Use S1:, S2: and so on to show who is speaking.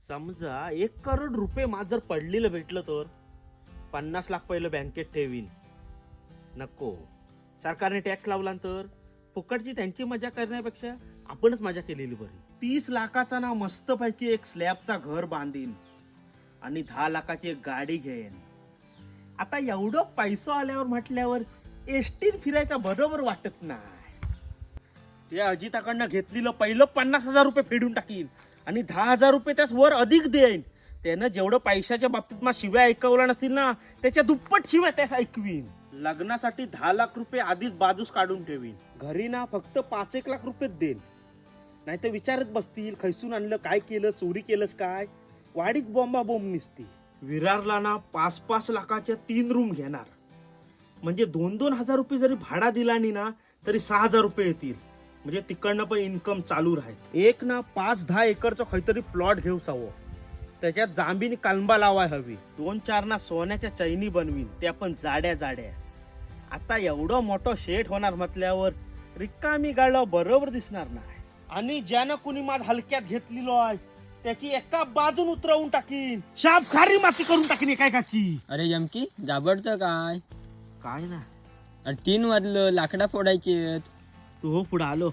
S1: समजा 1 करोड रुपये माझ जर पडलेलं भेटलं तर 50 लाख पहिलं बँकेत ठेवीन. नको, सरकारने टॅक्स लावला तर फुकटची त्यांची मजा करण्यापेक्षा आपणच मजा केलेली बरी. 30 लाखाचा ना मस्तपैकी एक स्लॅबचा घर बांधीन आणि 10 लाखाची एक गाडी घेईन. आता एवढं पैसा आल्यावर म्हटल्यावर एसटीन फिरायचा बरोबर वाटत नाही. त्या अजिताकडनं घेतलेलं पहिलं 50,000 रुपये फेडून टाकीन आणि 10,000 रुपये त्यास वर अधिक देईन. त्यानं जेवढं पैशाच्या बाबतीत मला शिव्या ऐकवल्या नसतील ना, त्याच्या दुप्पट शिव्या त्यास ऐकवीन. लग्नासाठी 10 लाख रुपये आधीच बाजूस काढून ठेवीन. घरी ना फक्त 5-1 लाख रुपये देईन. नाही तर विचारत बसतील खैसून आणलं, काय केलं, चोरी केलंस काय, वाडीत बॉम्बा बॉम्ब निसती. विरारला ना 5-5 लाखाच्या 3 रूम घेणार. म्हणजे 2-2 हजार रुपये जरी भाडा दिला नाही ना तरी 6,000 रुपये येतील. म्हणजे तिकडनं पण इन्कम चालू राहील. एक ना 5-10 एकरचं काहीतरी प्लॉट घेऊच हवं. त्याच्यात जांभीनी कालंबा लावाय हवी. 2-4 ना सोन्याच्या चैनी बनवीन, त्या पण जाड्या जाड्या. आता एवढं मोठं शेड होणार म्हटल्यावर रिकामी गाडला बरोबर दिसणार नाही. आणि ज्यानं कुणी माझ हलक्यात घेतलेलो आहे त्याची एका बाजून उतरवून टाकीन, शाप खारी माती करून टाकीन एकाची.
S2: अरे यमकी जाबडतं काय
S1: काय ना.
S2: अरे 3 वाजलं, लाकडा फोडायचे.
S1: तू हो पुढे आलो.